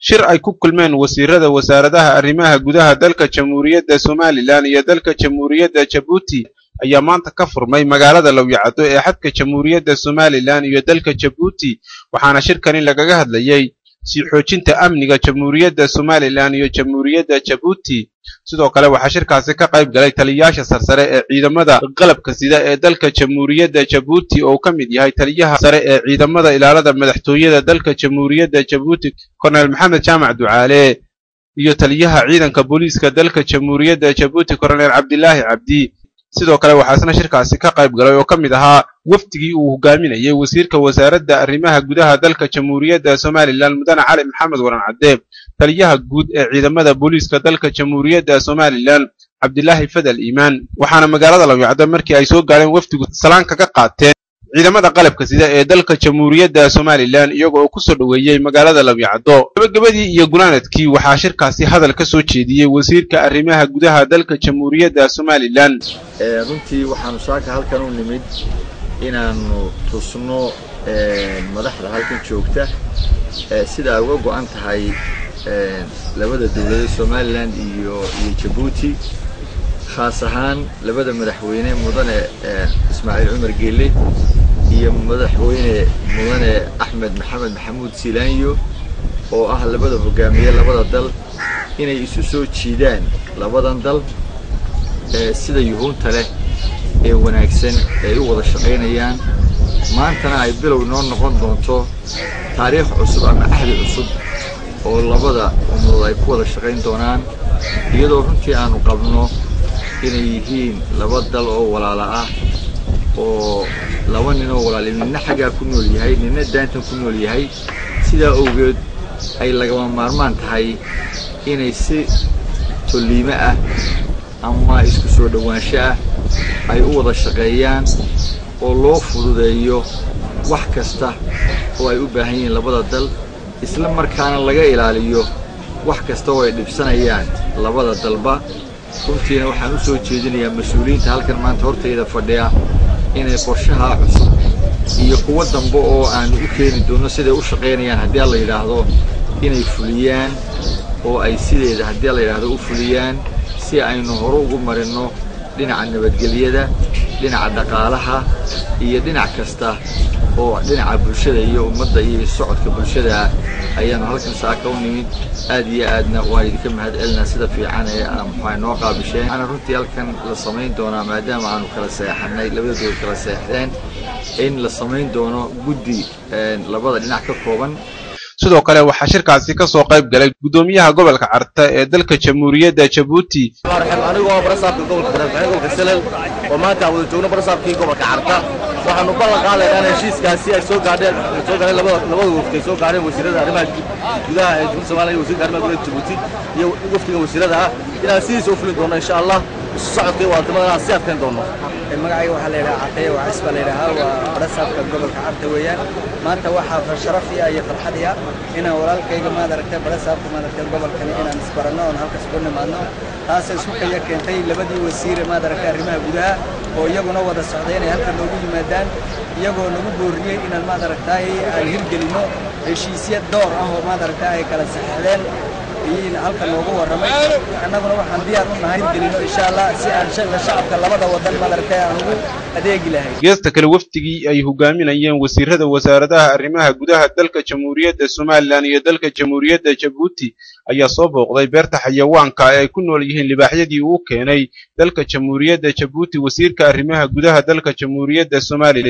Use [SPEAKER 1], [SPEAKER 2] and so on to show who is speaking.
[SPEAKER 1] shir ay ku kulmeen wasiirada wasaaradaha arrimaha gudaha dalka Jamhuuriyadda Somaliland iyo dalka Jamhuuriyadda Djibouti ayaa maanta ka furmay magaalada Lawyacado ee xadka Jamhuuriyadda Somaliland iyo dalka Djibouti waxaana shirkani lagaga hadlayay sii xoojinta amniga Jamhuuriyadda Somaliland iyo Jamhuuriyadda Djibouti sidoo kale waxaa shirkaasi ka qayb galay taliyayaasha sarsare ee ciidamada qalabka sida ee dalka Jamhuuriyadda Djibouti oo ka mid yahay taliyaha sare ee ciidamada ilaalada madaxtooyada dalka Jamhuuriyadda Djibouti Colonel Maxamed Jaamac Ducaale iyo taliyaha ciidanka booliiska dalka Jamhuuriyadda Djibouti Colonel Cabdilaahi Cabdi sidoo kale waxaasna shirkaasi ka qayb galay oo ka mid ahaa wafdigii uu hogaaminayay wasiirka wasaaradda arrimaha gudaha dalka Jamhuuriyadda Somaliland Mudane Cali Maxamed Waran Cadeeb taliyaha guud ee ciidamada booliiska dalka Jamhuuriyadda Somaliland Cabdilaahi Fadal Iimaan waxaana magaalada Lawyacado markii ay soo gaareen wafdigu salaan kaga qaateen ciidamada qalabka sida ee dalka Jamhuuriyadda Somaliland iyagoo ku soo dhaweeyay magaalada Lawyacado gabagabadii iyo gunaanadkii waxaa shirkaasi hadal ka soo jeediyay wasiirka arrimaha gudaha dalka Jamhuuriyadda Somaliland
[SPEAKER 2] runtii waxaanu saaka halkan u nimid inaanu tusno madaxda halkan joogta sida ay uga go'an tahay labada dawladda Somaliland iyo Djibouti khaas ahaan labada madaxweyne mudane Ismaaciil Cumar Geelle iyo madaxweyne mudane Axmed Maxamed Maxamuud Silaanyo oo ah labada hogaamiye labada dal inay isu soo jiidaan labadan dal sida yuhuunta leh ee wanaagsan ay u wada shaqeynayaan maantana ay bilow noo noqon doonto taariikh cusub ama ahli cusub oo labada ummadood ay ku wada shaqeyn doonaan iyadoo runtii aanu qabno inay yihiin laba dal oo walaalo ah oo laba nin oo walaalnimo xagga ku nool yahay ninna daantan ku nool yahay sida awgeed ay lagama maarmaan tahay inay si toliima ah ama isku soo dhawaansho ah ay u wada shaqeeyaan oo loo fududeeyo wax kasta oo ay u baahan yihiin labada dal isla markaana laga ilaaliyo wax kasta oo ay dhibsanayaan labada dalba runtiina waxaan u soo jeedinayaa mas'uuliyiinta halkan maanta hortayda fadhiya inay qorshaha cusub iyo kuwa dambe oo aan u keeni doono sida u shaqeynayaan haddii la yiraahdo inay fuliyaan oo ay sideeda haddii la yiraahdo u fuliyaan si aynu hore ugu marino dhinaca nabadgelyada dhinaca dhaqaalaha iyo dhinac kasta oo dhinaca bulshada iyo ummadda iyo socodka bulshada ayaan halkan saaka u nimid aad iyo aadna waa idinka mahadcelinaa sida fiican ee aan noo qaabisheen ana runtii halkan la sameyn doonaa maadaama aanu kala seexanay labadooda kala seexdeen in la sameyn doono guddi labada dhinac ka kooban
[SPEAKER 1] sidoo kale waxaa shirkaasi ka soo qayb galay gudoomiyaha gobolka Carta ee dalka Jamhuuriyadda Djibouti
[SPEAKER 3] anigoo barasaabka gobolka Salal oo maanta wada joogno barasaabkii gobolka Carta waxaanu ballan qaadaynaa in heshiiskaasi ay soo gaadheen labada wafdi soo gaareen wasiirada arrimaha gudaha ee Jamhuuriyadda Soomaaliya iyo wasiirka arrimaha gudaha Djibouti iyo wafdiga wasiirada inaan sidiisa u fulin doono insha Allah socodkii wadamada si adkaan doono
[SPEAKER 4] magacayga waxa la yiraahdaa Caqeeyo waa isba la yiraahdaa waa barasaabka gobolka Carta weeyaan maanta waxa sharaf iyo farxad ah inaan walaalkayga ma aragtay barasaabka ma aragtay gobolkan inaan isbarano oo halkaas ku nimaadno taas isku keentay labadii wasiir ma aragtay arrimaha gudaha oo iyaguna wada socdeen halka loogu yimaadaan iyagoo nagu booriyay inaan ma aragtay aan hirgelino heshiisyo door ah oo ma aragtay ay kala saxeexdeen in halka loogu waramay annaguna waxaan diyaar u nahay gelino insha Allah si aan shacabka labada wadan madarkay aan ugu adeegi lahayn
[SPEAKER 1] geesta kale waftigii ay hogaaminayeen wasiirada wasaaradaha arrimaha gudaha dalka Jamhuuriyadda Somaliland iyo dalka Jamhuuriyadda Djibouti ayaa soo booqday beerta xayawaanka ay ku nool yihiin libaaxyadii uu keenay dalka Jamhuuriyadda Djibouti wasiirka arrimaha gudaha dalka Jamhuuriyadda Somaliland